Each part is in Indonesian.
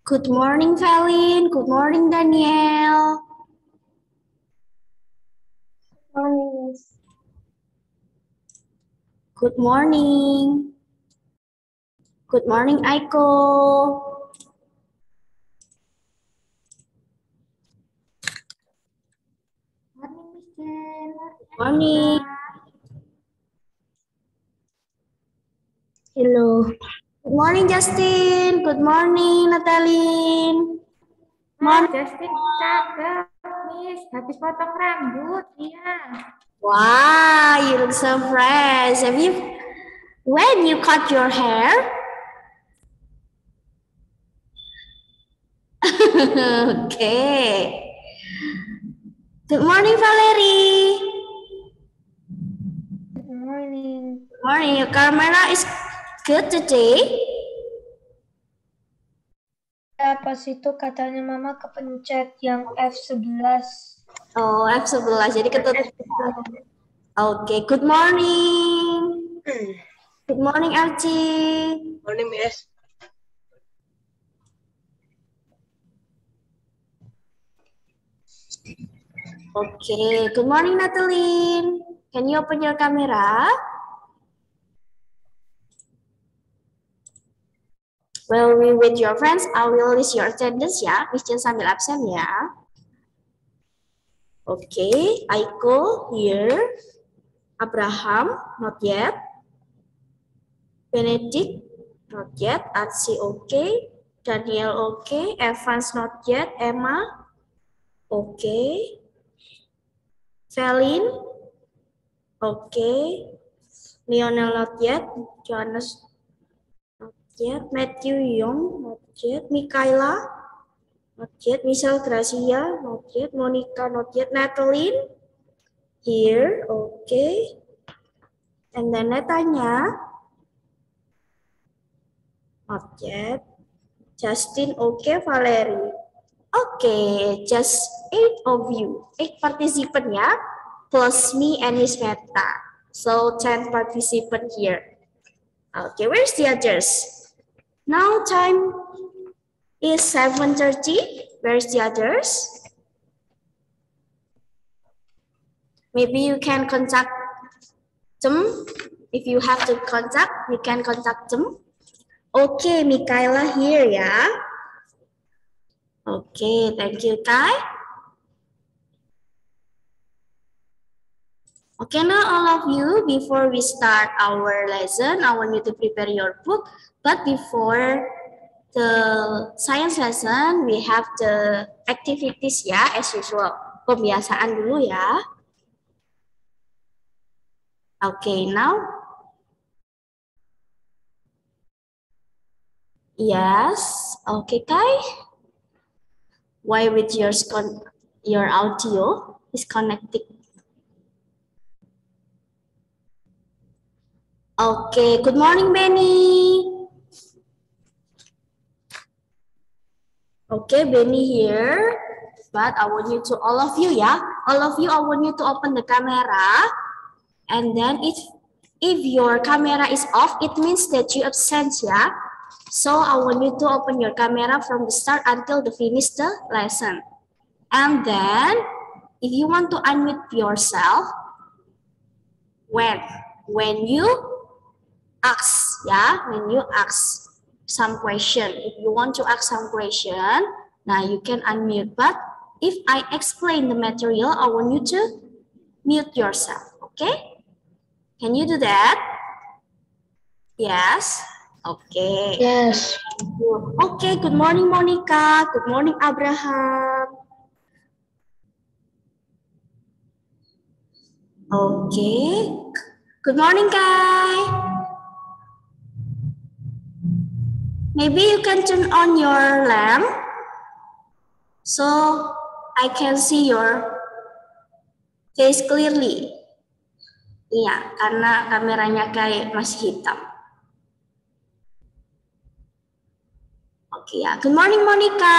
Good morning, Felin. Good morning, Daniel. Morning, Miss. Good morning. Good morning, Aiko. Morning, Michelle. Morning. Hello. Good morning, Justin. Good morning, Natalin. Morning. Justin cakep, Miss. Habis potong rambut, iya. Wow, you look so fresh. When you cut your hair? Okay. Good morning, Valerie. Good morning. Good morning. Your camera is good today. Ya, pas itu katanya Mama kepencet yang F11. Oh, F11. Jadi ketutup. Oke, good morning. Good morning, Archie. Morning, Miss. Okay, good morning, Natalie. Can you open your camera? While we with your friends, I will list your attendance ya. Miss Jen sambil absen ya. Okay, Aiko here. Abraham, not yet. Benedict, not yet. Archie, okay. Daniel, okay. Evans, not yet. Emma, okay. Felin, okay. Lionel, not yet. Johannes, not yet. Matthew Young, not yet. Mikaela, not yet. Michelle Gracia, not yet. Monica, not yet. Natalie, here, okay. And then Netanya, not yet. Justin, okay. Valerie, okay. Just 8 of you, 8 participant ya, plus me and Miss Meta. So 10 participant here. Okay, where's the others? Now time is 7:30. Where's the others? Maybe you can contact them. If you have to contact, you can contact them. Okay, Mikaela here ya. Okay, thank you, Kai. Okay, now all of you, before we start our lesson, I want you to prepare your book. But before the science lesson, we have the activities ya, as usual. Pembiasaan dulu ya. Okay, now. Yes, okay, Kai. Why with your audio is connected? Okay, good morning, Benny. Okay, Benny here. But I want you to, all of you, yeah? All of you, I want you to open the camera. And then if your camera is off, it means that you absent, yeah? So I want you to open your camera from the start until the finish the lesson. And then, if you want to unmute yourself, when you ask, yeah, when you ask some question, if you want to ask some question, now you can unmute. But if I explain the material, I want you to mute yourself, okay? Can you do that? Yes? Okay. Yes. Okay, good morning, Monica. Good morning, Abraham. Okay. Good morning, Kai. Maybe you can turn on your lamp so I can see your face clearly. Iya, karena kameranya kayak masih hitam. Oke ya. Good morning, Monica.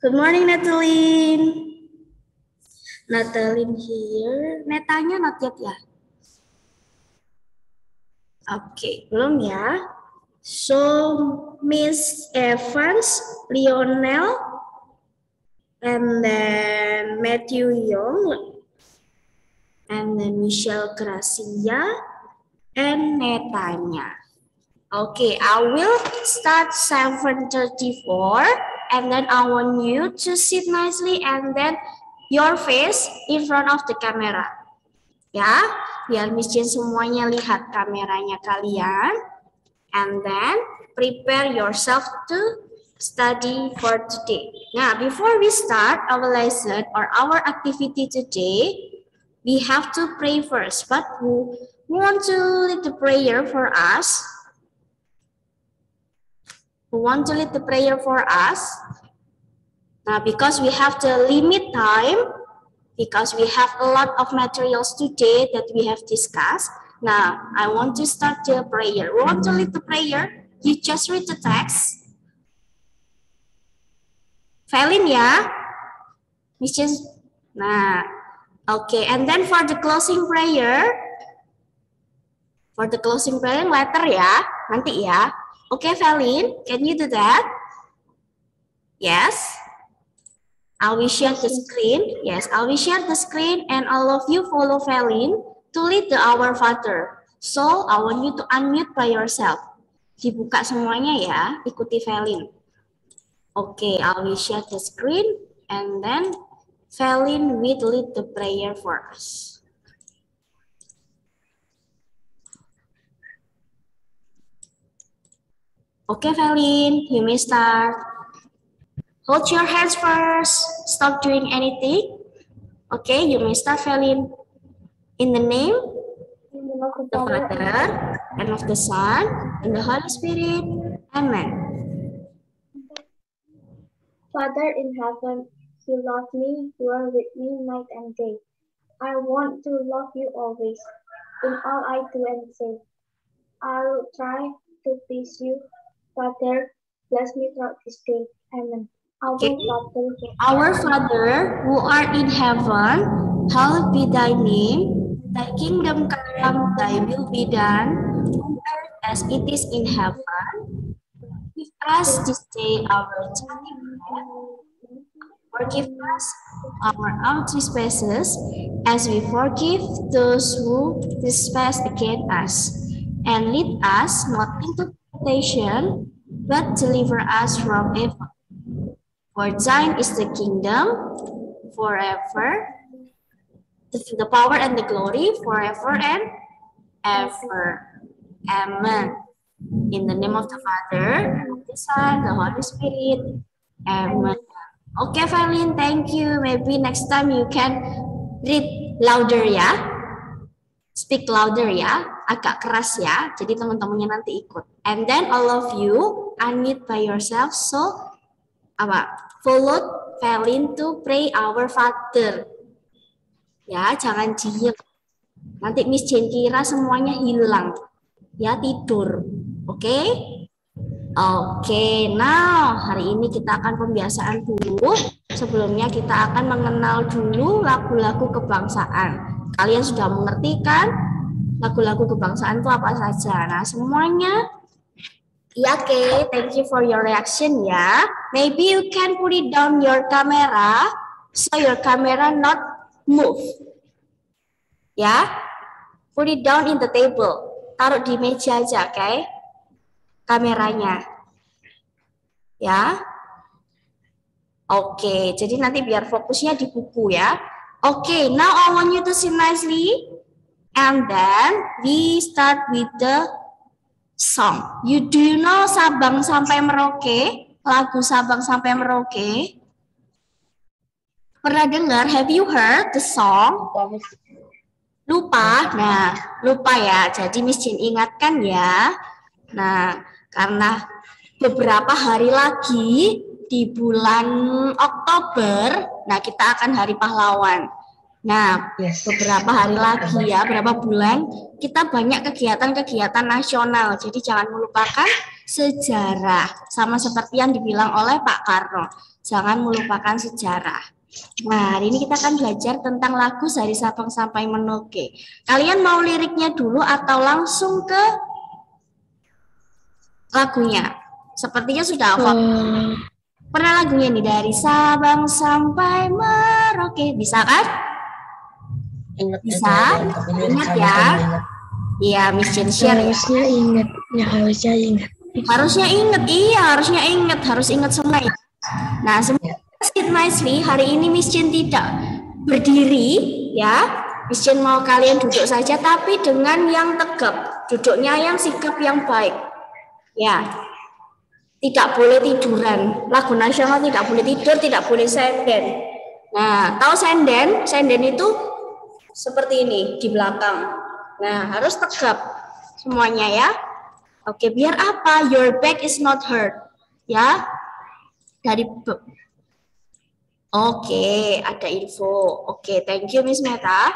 Good morning, Natalie. Natalie here. Netanya not yet ya? Oke, belum ya. So Miss Evans, Lionel, and then Matthew Young, and then Michelle Gracia, and Netanya. Okay, I will start 7:34, and then I want you to sit nicely and then your face in front of the camera. Ya, biar Miss Jen semuanya lihat kameranya kalian. And then prepare yourself to study for today. Now, before we start our lesson or our activity today, we have to pray first. But who want to lead the prayer for us? Who want to lead the prayer for us? Now, because we have the limit time, because we have a lot of materials today that we have discussed, now I want to start the prayer. We want to lead the prayer. You just read the text. Felin ya, Mrs. Nah, okay. And then for the closing prayer, letter ya, nanti ya. Okay, Felin, can you do that? Yes. I will share the screen. Yes, I will share the screen and all of you follow Felin to lead the Our Father. So, I want you to unmute by yourself. Dibuka semuanya ya, ikuti Felin. Okay, I will share the screen and then Felin will lead the prayer for us. Okay, Felin, you may start. Hold your hands first. Stop doing anything. Okay, you may start, Felin. In the name of the Father, and of the Son, and the Holy Spirit. Amen. Father in heaven, you love me, you are with me night and day. I want to love you always, in all I do and say. I will try to please you, Father, bless me throughout this day. Amen. Okay. Our Father, who art in heaven, hallowed be thy name. Thy kingdom come, thy will be done, on earth as it is in heaven. Give us this day our daily bread. Forgive us our trespasses, as we forgive those who trespass against us. And lead us not into temptation, but deliver us from evil. For thine is the kingdom forever, the power and the glory forever and ever. Amen. In the name of the Father, and of the Son, the Holy Spirit. Amen. Okay, Felin, thank you. Maybe next time you can read louder ya. Speak louder ya. Agak keras ya. Jadi teman-temannya nanti ikut. And then all of you unmute by yourself. So, follow Felin to pray our Father. Ya, jangan diem. Nanti Miss Jen kira semuanya hilang. Ya, tidur. Oke? Oke, now hari ini kita akan pembiasaan dulu. Sebelumnya kita akan mengenal dulu lagu-lagu kebangsaan. Kalian sudah mengerti kan? Lagu-lagu kebangsaan itu apa saja? Nah, semuanya. Ya, oke. Thank you for your reaction ya. Maybe you can put it down your camera, so your camera not move. Ya, put it down in the table. Taruh di meja aja, oke? Kameranya. Ya. Oke, jadi nanti biar fokusnya di buku ya. Oke, now I want you to sit nicely. And then we start with the song. You do know Sabang Sampai Merauke? Lagu Sabang Sampai Merauke? Pernah dengar? Have you heard the song? Lupa? Nah, lupa ya. Jadi Miss Jin ingatkan ya. Nah, karena beberapa hari lagi di bulan Oktober, nah kita akan Hari Pahlawan. Nah, beberapa hari lagi ya, berapa bulan, kita banyak kegiatan-kegiatan nasional. Jadi jangan melupakan sejarah. Sama seperti yang dibilang oleh Pak Karno. Jangan melupakan sejarah. Nah, hari ini kita akan belajar tentang lagu Dari Sabang Sampai Merauke. Kalian mau liriknya dulu atau langsung ke lagunya. Sepertinya sudah hafal. Pernah lagunya nih, dari Sabang sampai Merauke, bisa kan? Bisa? Ingat ya? Iya, Miss Jen share ya. Harusnya ingat, Harusnya ingat, iya harusnya ingat, harus ingat semua ya. Nah, semuanya sit nicely. Hari ini Miss Jen tidak berdiri ya. Miss Jen mau kalian duduk saja, tapi dengan yang tegap, duduknya yang sikap yang baik. Ya, tidak boleh tiduran. Lagu nasional tidak boleh tidur, tidak boleh senden. Nah, tahu senden? Senden itu seperti ini di belakang. Nah, harus tegap semuanya ya. Oke, biar apa? Your back is not hurt. Ya. Dari Oke, ada info. Oke, thank you Miss Meta.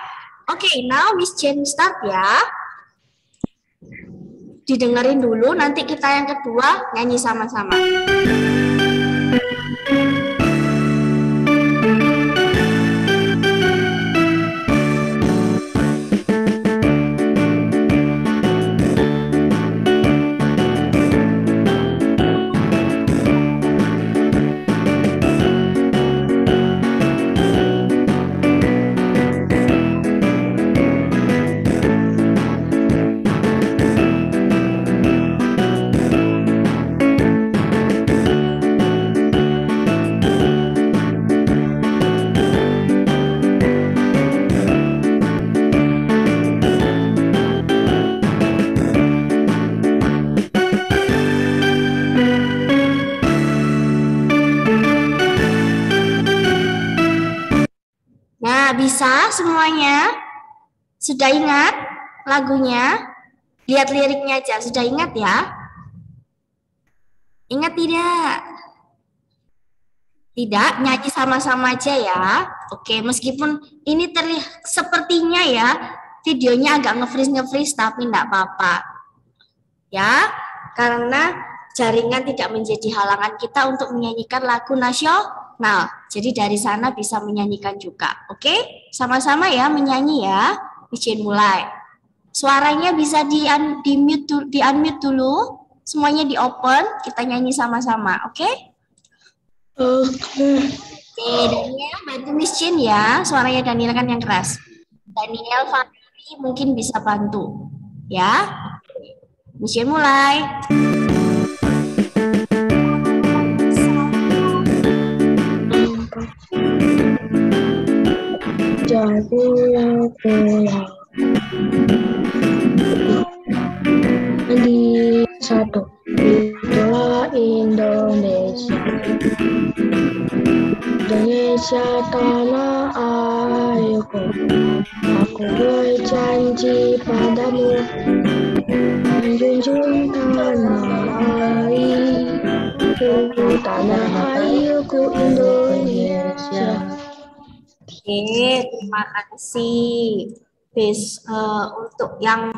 Oke, now Miss Jen start ya. Didengerin dulu, nanti kita yang kedua nyanyi sama-sama. Nah, bisa semuanya? Sudah ingat lagunya? Lihat liriknya aja, sudah ingat ya? Ingat tidak? Tidak, nyanyi sama-sama aja ya. Oke, meskipun ini terlihat sepertinya ya, videonya agak nge-freeze, tapi enggak apa-apa. Ya, karena jaringan tidak menjadi halangan kita untuk menyanyikan lagu nasional. Jadi dari sana bisa menyanyikan juga. Oke, sama-sama ya menyanyi ya. Izin mulai. Suaranya bisa di-unmute dulu. Semuanya di-open, kita nyanyi sama-sama. Oke? Oke, Daniel bantu Miss Jin ya. Suaranya Daniel kan yang keras. Daniel, Fahri mungkin bisa bantu. Ya. Miss Jin mulai. Jadi aku di satu, itulah Indonesia. Indonesia tanah airku, aku berjanji padamu, menjunjung tanah airku, tanah airku Indonesia. Oke, terima kasih. Untuk yang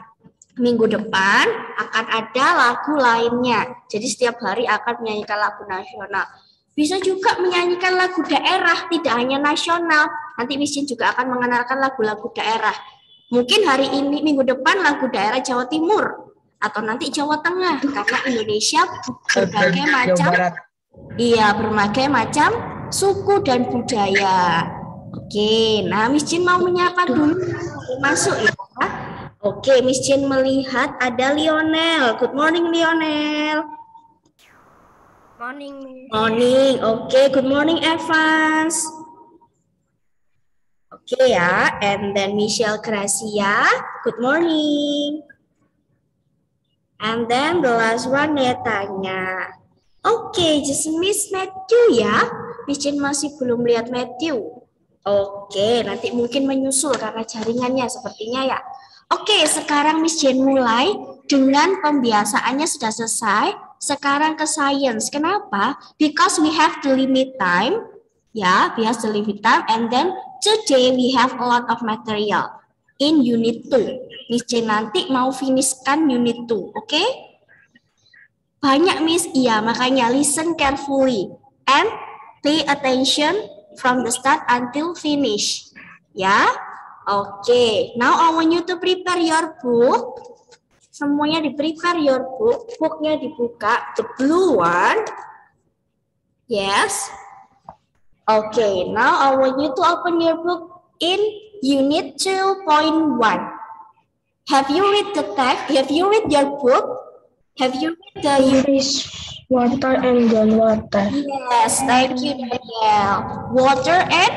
minggu depan akan ada lagu lainnya. Jadi setiap hari akan menyanyikan lagu nasional. Bisa juga menyanyikan lagu daerah, tidak hanya nasional. Nanti Miss Jin juga akan mengenalkan lagu-lagu daerah. Mungkin hari ini, minggu depan lagu daerah Jawa Timur. Atau nanti Jawa Tengah. Karena Indonesia berbagai macam suku dan budaya. Oke, nah Miss Jin mau menyapa dulu. Masuk ya. Oke, Miss Jin melihat ada Lionel. Good morning, Lionel. Morning. Morning. Oke, good morning, Evans. Oke ya, and then Michelle Gracia. Good morning. And then the last one Netanya. Oke, just Miss Matthew ya. Miss Jin masih belum lihat Matthew. Oke, nanti mungkin menyusul karena jaringannya sepertinya ya. Oke, sekarang Miss Jen mulai dengan pembiasaannya sudah selesai. Sekarang ke science. Kenapa? Because we have the limit time. Ya, we have the limit time. And then today we have a lot of material in unit 2. Miss Jen nanti mau finishkan unit 2. Oke? Banyak Miss, iya makanya listen carefully and pay attention from the start until finish. Ya, oke. Now I want you to prepare your book. Semuanya di-prepare your book. Booknya dibuka. The blue one. Yes. Okay, now I want you to open your book in Unit 2.1. Have you read the text? Have you read your book? Have you read the unit? Water and groundwater. Yes, thank you, Danielle. Water and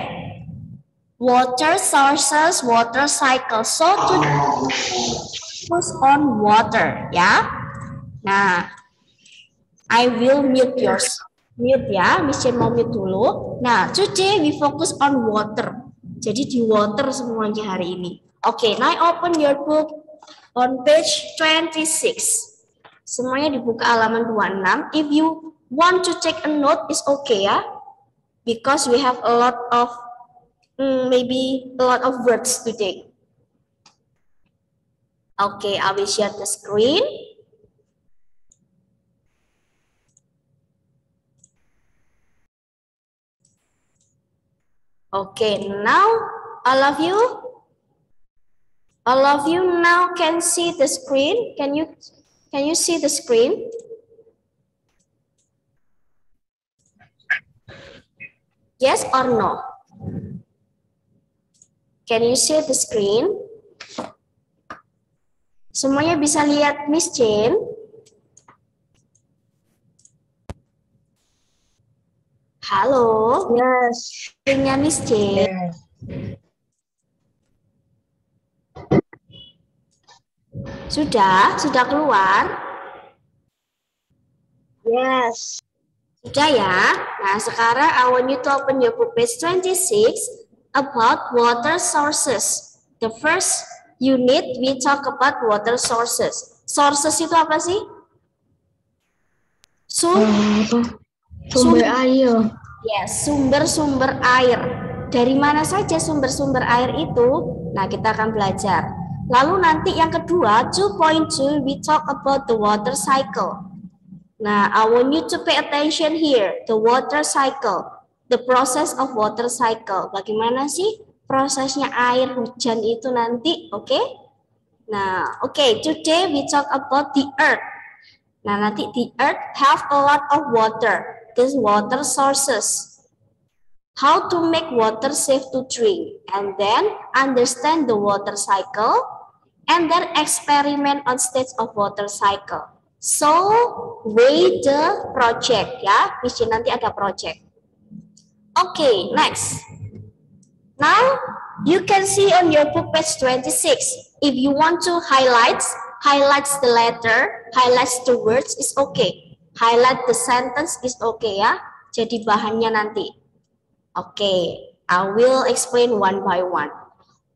water sources, water cycle. So today focus on water, ya. Nah, I will mute yours. Mute ya, Miss Jen mau mute dulu. Nah, today we focus on water. Jadi di water semuanya hari ini. Okay, now open your book on page 26. Semuanya dibuka halaman 26. If you want to take a note, it's okay ya. Because we have a lot of, maybe a lot of words today. Okay, I will share the screen. Okay, now all of you now can see the screen. Can you see the screen? Yes or no? Can you see the screen? Semuanya bisa lihat Miss Jane? Halo? Yes. Screen-nya Miss Jane? Yes. Sudah keluar? Yes. Sudah ya? Nah, sekarang I want you to open your book page 26 about water sources. The first unit we talk about water sources. Sources itu apa sih? Sumber air. Yes, sumber-sumber air. Dari mana saja sumber-sumber air itu? Nah, kita akan belajar. Lalu nanti yang kedua, 2.2, we talk about the water cycle. Nah, I want you to pay attention here, the water cycle, the process of water cycle. Bagaimana sih prosesnya air hujan itu nanti, oke? Nah, oke, today we talk about the earth. Nah, nanti the earth have a lot of water, these water sources. How to make water safe to drink, and then understand the water cycle, and then experiment on stage of water cycle. So, read the project ya. Misalnya nanti ada project. Okay, next. Now, you can see on your book page 26. If you want to highlights the letter, highlights the words is okay. Highlight the sentence is okay ya. Jadi bahannya nanti. Okay, I will explain one by one.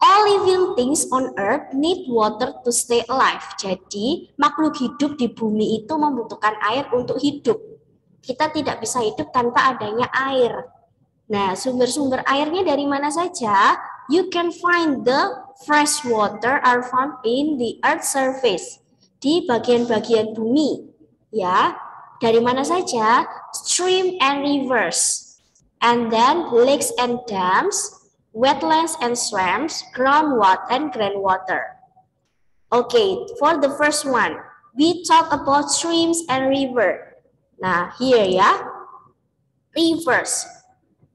All living things on earth need water to stay alive. Jadi, makhluk hidup di bumi itu membutuhkan air untuk hidup. Kita tidak bisa hidup tanpa adanya air. Nah, sumber-sumber airnya dari mana saja? You can find the fresh water are found in the earth surface. Di bagian-bagian bumi. Ya, dari mana saja? Stream and rivers. And then lakes and dams, wetlands and swamps, groundwater and groundwater. Okay, for the first one, we talk about streams and river. Nah, here ya, rivers.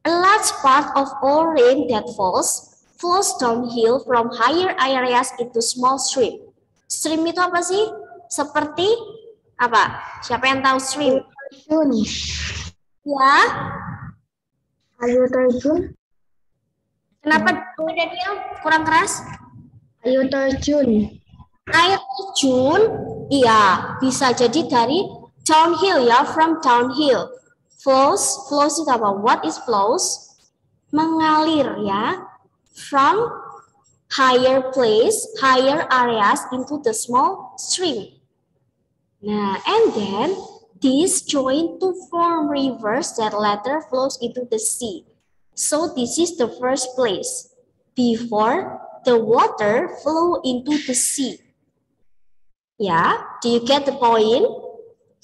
A large part of all rain that falls flows downhill from higher areas into small stream. Stream itu apa sih? Seperti apa? Siapa yang tahu stream? Ya. Air terjun. Kenapa Daniel kurang keras? Air terjun. Air terjun, iya bisa jadi dari downhill ya, from downhill. Flows itu apa? What is flows? Mengalir ya, from higher place, higher areas into the small stream. Nah, and then these join to form rivers that later flows into the sea. So this is the first place before the water flow into the sea. Yeah, do you get the point?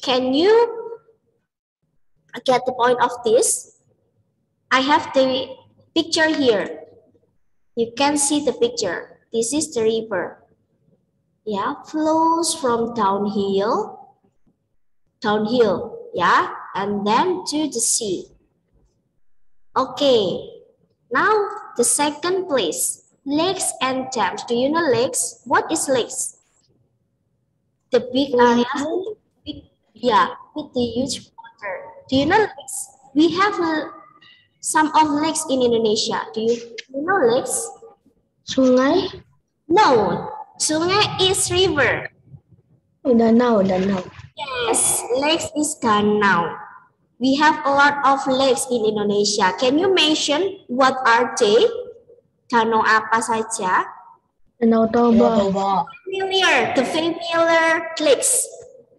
Can you get the point of this? I have the picture here. You can see the picture. This is the river. ya, flows from downhill, ya, and then to the sea. Okay, now the second place, lakes and dams. Do you know lakes? What is lakes? The big areas, with the huge water. Do you know lakes? We have some of lakes in Indonesia. Do you know lakes? Sungai? No, sungai is river. Danau. Yes, lakes is danau. We have a lot of lakes in Indonesia. Can you mention what are they? Danau apa saja? Danau Toba. The familiar lakes.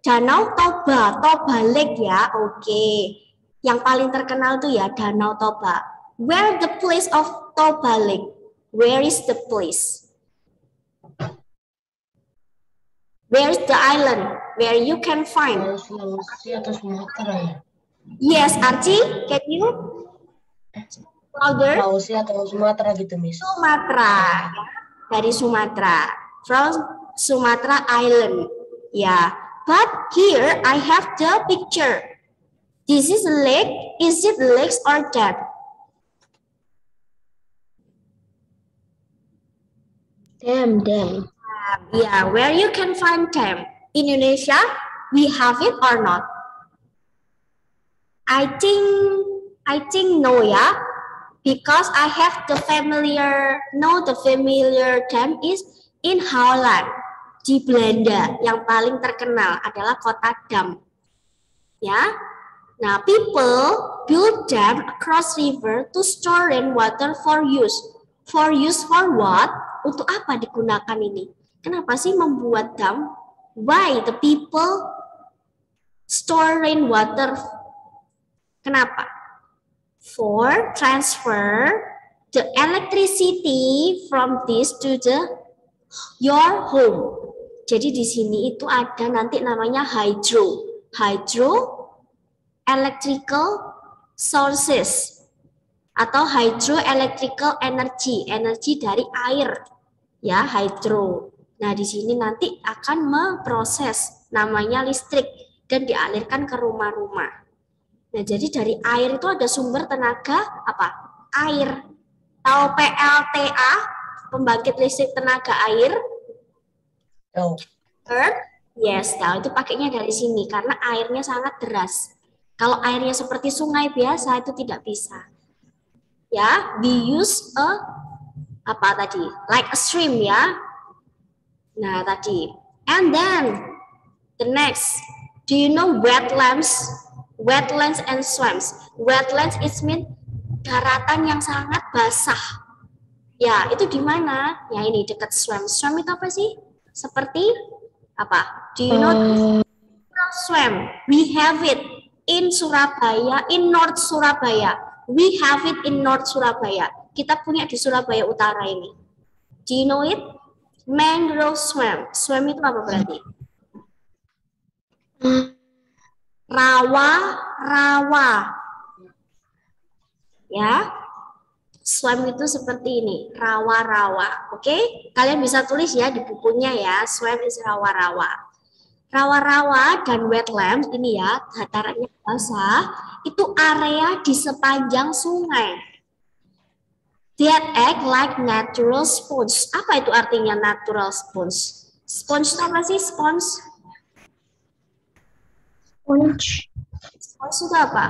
Danau Toba, Toba Lake ya. Oke. Yang paling terkenal tuh ya Danau Toba. Where the place of Toba Lake? Where is the place? Where is the island where you can find? Sulawesi atau Sumatera ya? Yes, Archie, can you louder? Sulawesi atau Sumatera gitu, Miss. Sumatera, dari Sumatera, from Sumatra Island. Yeah, but here I have the picture. This is a lake. Is it lakes or dam? Dam. Yeah, where you can find dam. In Indonesia, we have it or not? I think no ya, because I have the familiar dam is in Holland, di Belanda. Yang paling terkenal adalah kota Dam. Ya, nah people build dam across river to store rainwater for use. For use for what? Untuk apa digunakan ini? Kenapa sih membuat dam? Why the people store rainwater? Kenapa? For transfer the electricity from this to your home. Jadi di sini itu ada nanti namanya hydro electrical sources atau hydroelectrical energy dari air ya, hydro. Nah, di sini nanti akan memproses namanya listrik dan dialirkan ke rumah-rumah. Nah, jadi dari air itu ada sumber tenaga apa? Air. Tahu PLTA, pembangkit listrik tenaga air? Oh. Earth? Yes, tahu itu pakainya dari sini karena airnya sangat deras. Kalau airnya seperti sungai biasa itu tidak bisa. Ya, we use like a stream ya. Nah, tadi. And then the next, do you know wetlands? Wetlands and swamps. Wetlands is mean daratan yang sangat basah. Ya, itu di mana? Ya, ini dekat swamp. Swamp itu apa sih? Seperti apa? Do you know swamp? We have it in Surabaya, in North Surabaya. We have it in North Surabaya. Kita punya di Surabaya Utara ini. Do you know it? Mangrove swamp. Swamp itu apa berarti? Rawa. Ya. Swamp itu seperti ini, rawa-rawa. Oke? Kalian bisa tulis ya di bukunya ya, swamp is rawa-rawa. Rawa-rawa dan wetland ini ya, datarannya basah, itu area di sepanjang sungai. That act like natural sponge. Apa itu artinya natural sponge? Sponge itu apa sih? Sponge itu apa?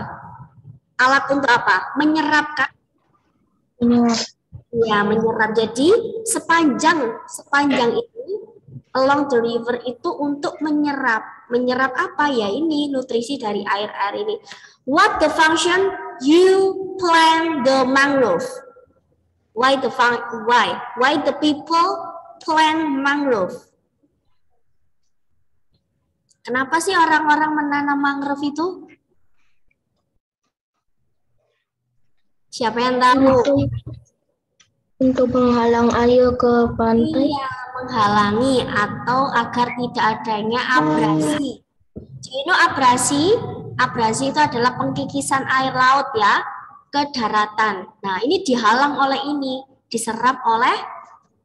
Alat untuk apa? Menyerap kan? Ya, menyerap. Jadi sepanjang ini along the river itu untuk menyerap. Menyerap apa ya? Ini nutrisi dari air-air ini. What the function? You plant the mangrove. Why the people plant mangrove? Kenapa sih orang-orang menanam mangrove itu? Siapa yang tahu? Untuk menghalang air ke pantai. Iya, menghalangi atau agar tidak adanya abrasi. Do you know abrasi? Abrasi itu adalah pengkikisan air laut ya ke daratan. Nah, ini dihalang oleh ini, diserap oleh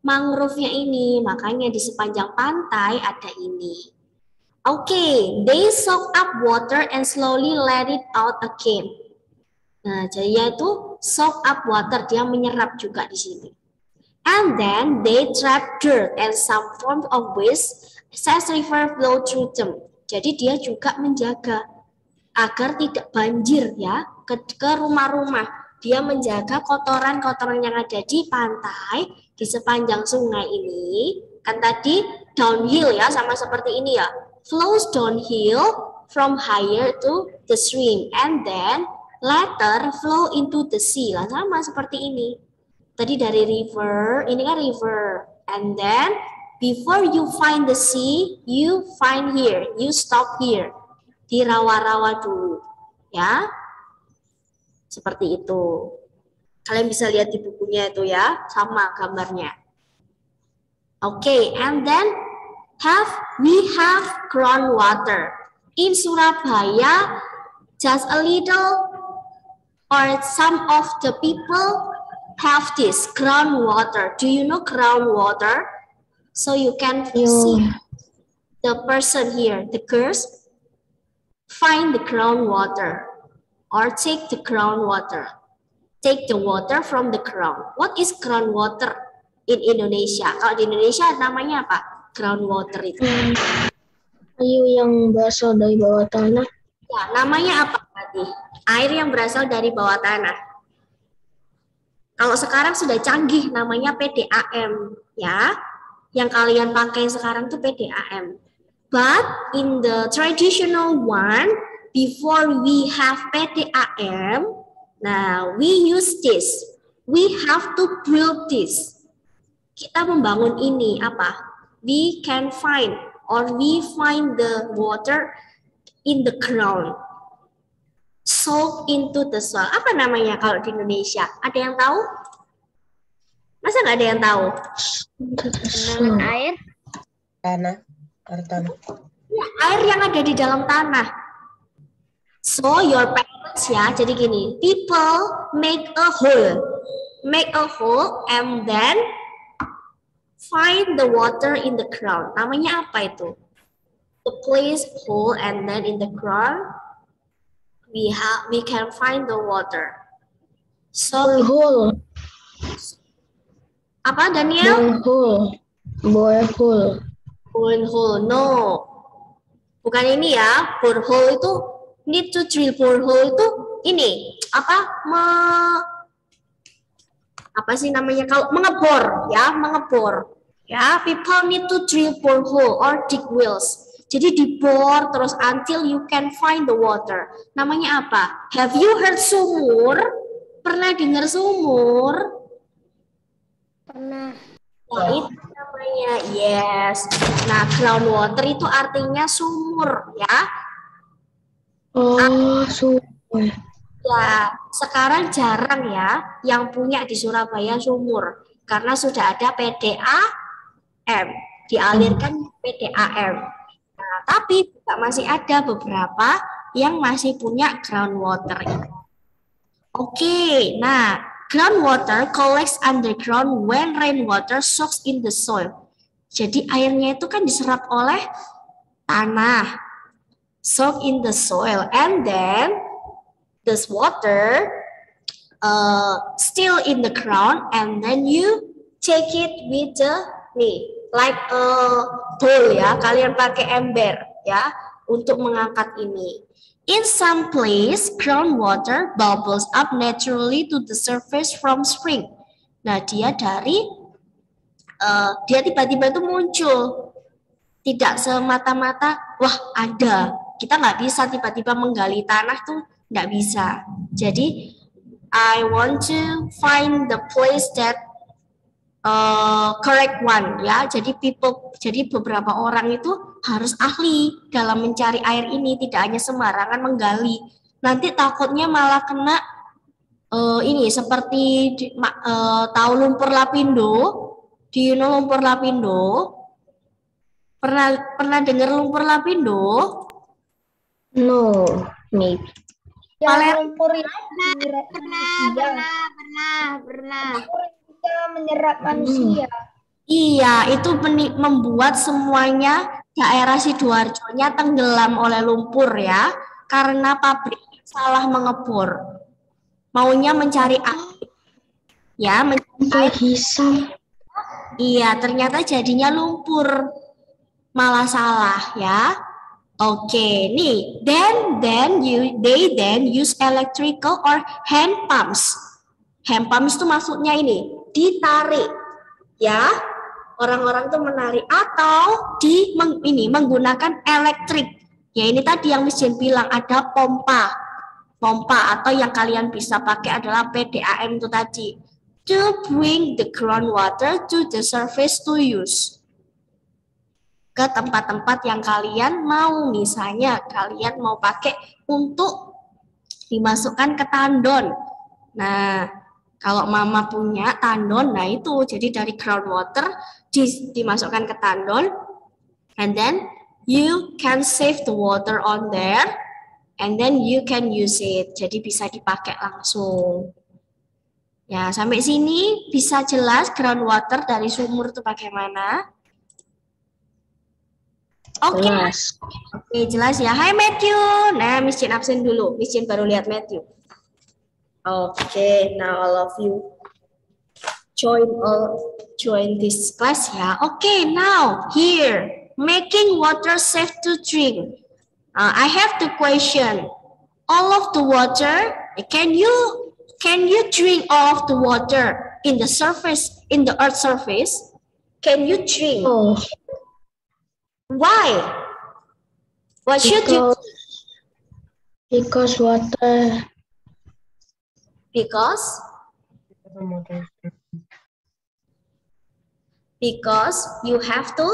mangrove-nya ini. Makanya di sepanjang pantai ada ini. Oke, they soak up water and slowly let it out again. Nah, jadi yaitu soak up water, dia menyerap juga di sini. And then they trap dirt and some form of waste as river flow through them. Jadi dia juga menjaga agar tidak banjir ya ke rumah-rumah. Dia menjaga kotoran-kotoran yang ada di pantai di sepanjang sungai ini. Kan tadi downhill ya, sama seperti ini ya. Flows downhill from higher to the stream and then later flow into the sea. Lah sama seperti ini. Tadi dari river, ini kan river. And then before you find the sea, you find here, you stop here. Di rawa-rawa dulu, ya. Seperti itu. Kalian bisa lihat di bukunya itu ya, sama gambarnya. Oke, and then we have groundwater. In Surabaya, just a little or some of the people have this groundwater. Do you know groundwater? So you can see the person here, the girls, find the groundwater or take the groundwater. Take the water from the ground. What is groundwater in Indonesia? Kalau di Indonesia namanya apa? Groundwater itu. Air yang berasal dari bawah tanah. Ya, namanya apa tadi? Air yang berasal dari bawah tanah. Kalau sekarang sudah canggih, namanya PDAM, ya. Yang kalian pakai sekarang tuh PDAM. But in the traditional one, before we have PDAM, now we use this. We have to build this. Kita membangun ini apa? We can find or we find the water in the ground. Soak into the soil. Apa namanya kalau di Indonesia? Ada yang tahu? Masa nggak ada yang tahu? Genangan air. Tanah. Air tanah. Ya, air yang ada di dalam tanah. So your parents ya, jadi gini, people make a hole and then find the water in the ground. Namanya apa itu? To place hole and then in the ground we can find the water. So Borehole. apa Daniel? Borehole. Borehole, no. Bukan ini ya. Borehole itu need to drill. Borehole itu ini apa? Apa sih namanya kalau mengebor ya, mengebor. Ya, people need to drill borehole or dig wells. Jadi dibor terus until you can find the water. Namanya apa? Have you heard sumur? Pernah dengar sumur? Pernah. Nah, itu namanya, yes. Nah, groundwater itu artinya sumur, ya. Oh, sumur. Ya, sekarang jarang ya yang punya di Surabaya sumur. Karena sudah ada PDAM, dialirkan PDAM. Nah, tapi juga masih ada beberapa yang masih punya groundwater. Oke, nah, groundwater collects underground when rainwater soaks in the soil. Jadi airnya itu kan diserap oleh tanah, soak in the soil, and then this water still in the ground, and then you take it with the like a bowl ya, kalian pakai ember ya untuk mengangkat ini. In some place, groundwater bubbles up naturally to the surface from spring. Nah, dia tiba-tiba itu muncul. Tidak semata-mata, wah ada. Kita nggak bisa tiba-tiba menggali tanah tuh, nggak bisa. Jadi, I want to find the place that correct one ya. Jadi beberapa orang itu harus ahli dalam mencari air ini, tidak hanya sembarangan menggali. Nanti takutnya malah kena ini seperti tahu lumpur lapindo. Do you know lumpur lapindo? Pernah dengar lumpur lapindo? No, maybe. Lumpur Pernah. Bisa menyerap manusia. Iya, itu membuat semuanya daerah Sidoarjo-nya tenggelam oleh lumpur ya, karena pabrik salah mengebor. Maunya mencari air, ya, mencari air. Iya, ternyata jadinya lumpur. Malah salah ya. Oke, nih, they use electrical or hand pumps. Hand pumps itu maksudnya ini, ditarik ya. Orang-orang tuh menarik atau menggunakan elektrik. Ya ini tadi yang Miss Jen bilang ada pompa. Pompa atau yang kalian bisa pakai adalah PDAM itu tadi. To bring the groundwater to the surface to use. Ke tempat-tempat yang kalian mau, misalnya kalian mau pakai untuk dimasukkan ke tandon. Nah, kalau mama punya tandon, nah itu jadi dari groundwater dimasukkan ke tandon, and then you can save the water on there, and then you can use it. Jadi bisa dipakai langsung. Ya, sampai sini bisa jelas groundwater dari sumur itu bagaimana? Oke, Oke, jelas ya. Hai Matthew. Nah, Miss Jen absen dulu. Miss Jen baru lihat Matthew. Oke, now all of you join this class ya. Oke, now here making water safe to drink. I have the question. All of the water, can you drink all of the water in the earth surface? Can you drink? Oh. Why? What should you? Because water. Because you have to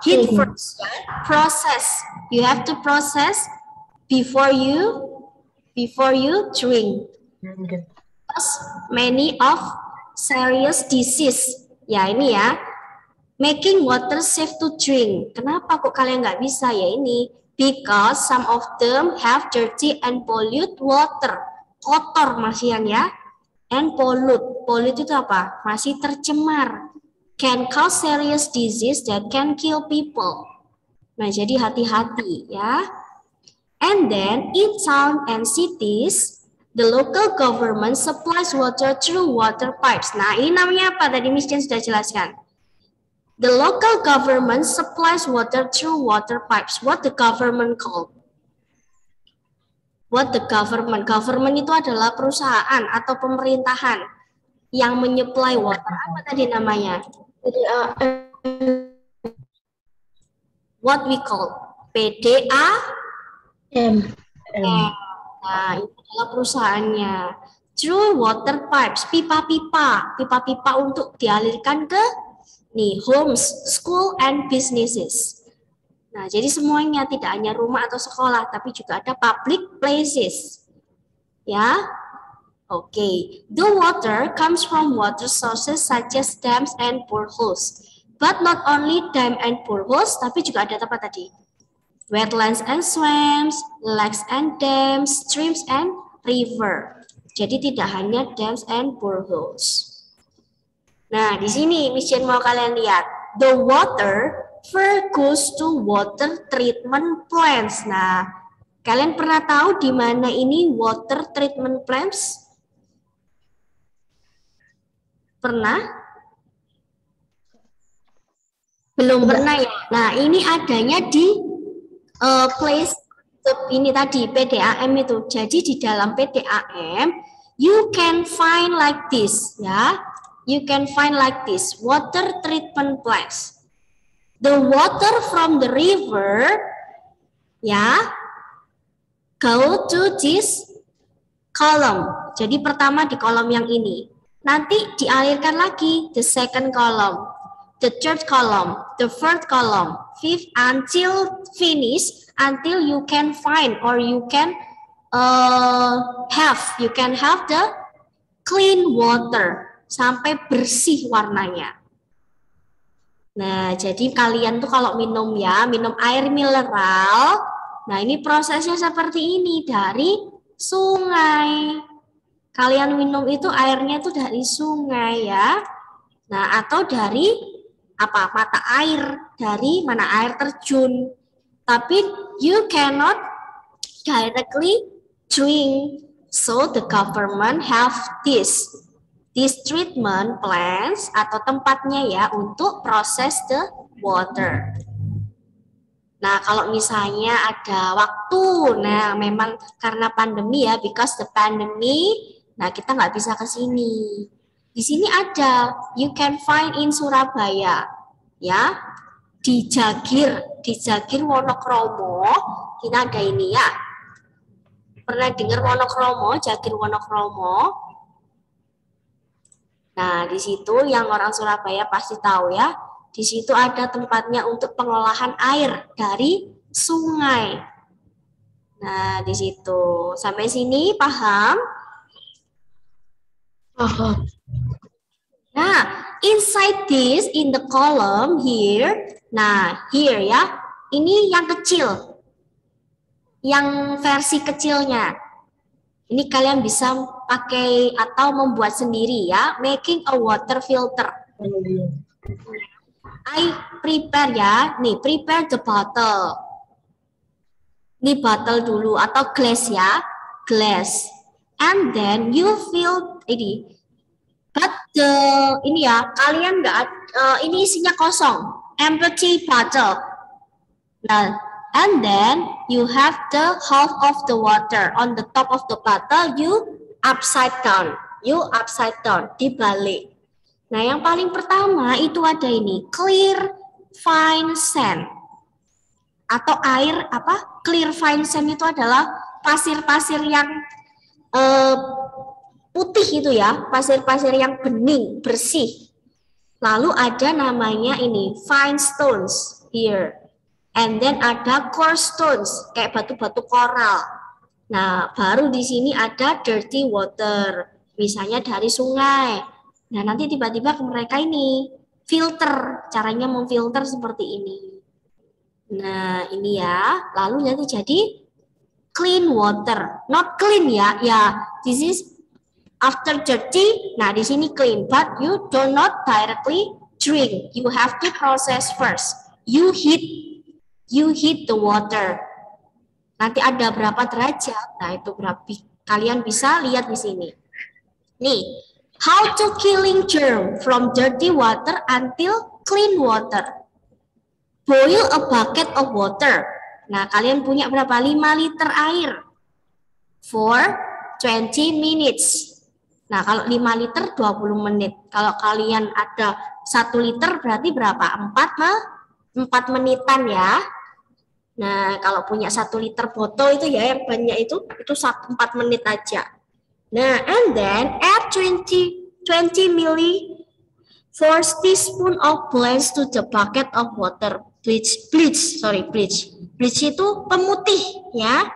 heat first, right? Process. You have to process before you drink. Because many of serious disease. Ya ini ya. Making water safe to drink. Kenapa kok kalian nggak bisa ya ini? Because some of them have dirty and pollute water. Kotor masih ya. And pollute. Pollute itu apa? Masih tercemar. Can cause serious disease that can kill people. Nah, jadi hati-hati ya. And then in town and cities, the local government supplies water through water pipes. Nah, ini namanya apa? Tadi Miss Jen sudah jelaskan. The local government supplies water through water pipes. What the government called? What the government? Government itu adalah perusahaan atau pemerintahan yang menyuplai water. Apa tadi namanya? What we call? PDAM. Nah, itu adalah perusahaannya. Through water pipes, pipa-pipa. Pipa-pipa untuk dialirkan ke homes, school, and businesses. Nah, jadi semuanya tidak hanya rumah atau sekolah, tapi juga ada public places. Ya, oke. The water comes from water sources such as dams and boreholes. But not only dam and boreholes, tapi juga ada apa tadi? Wetlands and swamps, lakes and dams, streams and river. Jadi tidak hanya dams and boreholes. Nah, di sini Miss Jen mau kalian lihat. The water goes to water treatment plants. Nah, kalian pernah tahu di mana ini water treatment plants? Pernah? Belum pernah ya? Nah, ini adanya di place ini tadi, PDAM itu. Jadi di dalam PDAM, you can find like this, ya. You can find like this, water treatment plants. The water from the river, ya, go to this column. Jadi pertama di kolom yang ini. Nanti dialirkan lagi, the second column, the third column, the fourth column, fifth, until finish, until you can find or you can have the clean water. Sampai bersih warnanya. Nah, jadi kalian tuh kalau minum air mineral, nah ini prosesnya seperti ini dari sungai. Kalian minum itu airnya tuh dari sungai ya. Nah, atau dari apa? Mata air, dari mana air terjun. Tapi you cannot directly drink. So the government have this treatment plants atau tempatnya ya untuk proses the water. Nah, kalau misalnya ada waktu, nah memang karena pandemi ya, because the pandemic, nah kita nggak bisa ke sini. Di sini ada, you can find in Surabaya, ya, di Jagir Wonokromo, kita ada ini ya. Pernah dengar Wonokromo, Jagir Wonokromo? Nah, di situ yang orang Surabaya pasti tahu ya. Di situ ada tempatnya untuk pengolahan air dari sungai. Nah, di situ. Sampai sini paham? Paham. Nah, inside this, in the column here, nah, here ya, ini yang kecil. Yang versi kecilnya. Ini kalian bisa pakai atau membuat sendiri ya, making a water filter. I prepare ya, nih prepare the bottle. Ini bottle dulu atau glass ya, glass. And then you fill ini. But ini ya, kalian nggak, ini isinya kosong, empty bottle. Nah, and then you have the half of the water on the top of the bottle. You upside down, dibalik. Nah, yang paling pertama itu ada ini, clear fine sand. Atau air apa? Clear fine sand itu adalah pasir-pasir yang putih itu ya, pasir-pasir yang bening, bersih. Lalu ada namanya ini, fine stones here. And then ada coarse stones, kayak batu-batu koral. Nah, baru di sini ada dirty water, misalnya dari sungai. Nah, nanti tiba-tiba ke mereka ini filter, caranya memfilter seperti ini. Nah, ini ya, lalu nanti jadi clean water, not clean ya, this is after dirty. Nah, di sini clean, but you do not directly drink, you have to process first. You heat the water. Nanti ada berapa derajat, nah itu berapa, kalian bisa lihat di sini. Nih. How to killing germ from dirty water until clean water. Boil a bucket of water. Nah, kalian punya berapa? 5 liter air. For 20 minutes. Nah, kalau 5 liter 20 menit. Kalau kalian ada 1 liter berarti berapa? 4 menitan ya. Nah, kalau punya 1 liter botol itu ya yang banyak itu 4 menit aja. Nah, and then add 20 ml 4 teaspoon of bleach to the bucket of water. Bleach itu pemutih ya.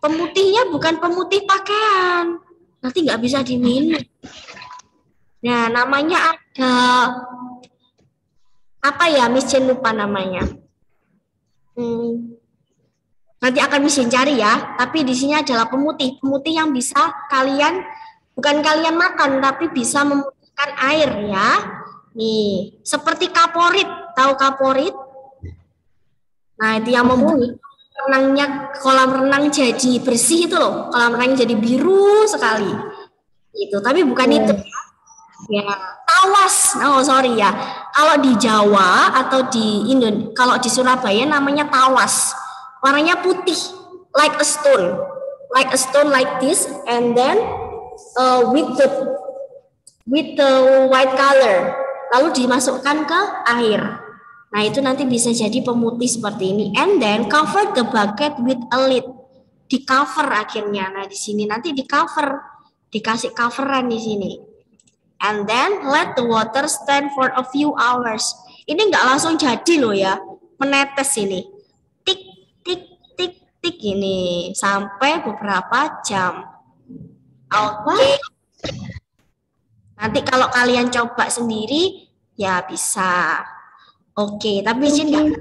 Pemutihnya bukan pemutih pakaian. Nanti nggak bisa diminum. Nah, namanya ada apa ya? Miss Jen lupa namanya. Nanti akan mesin cari ya, tapi di sini adalah pemutih yang bisa bukan kalian makan, tapi bisa memutihkan air ya. Nih, seperti kaporit, tahu kaporit? Nah, itu yang membuat kolam renang jadi bersih itu loh, kolam renang jadi biru sekali. Itu, tapi bukan itu ya. Tawas, sorry ya. Kalau di Jawa atau kalau di Surabaya namanya tawas. Warnanya putih, like a stone like this, and then with the white color, lalu dimasukkan ke air. Nah, itu nanti bisa jadi pemutih seperti ini. And then cover the bucket with a lid, di cover akhirnya. Nah, di sini nanti di cover, dikasih coveran di sini. And then let the water stand for a few hours. Ini nggak langsung jadi loh ya, menetes ini. Tik ini sampai beberapa jam. Oke. Nanti kalau kalian coba sendiri ya bisa. Oke, tapi Miss Jen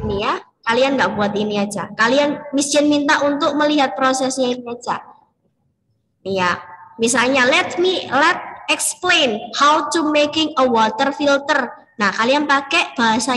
ini ya. Kalian nggak buat ini aja. Miss Jen minta untuk melihat prosesnya ini aja. Iya. Misalnya let explain how to making a water filter. Nah, kalian pakai bahasa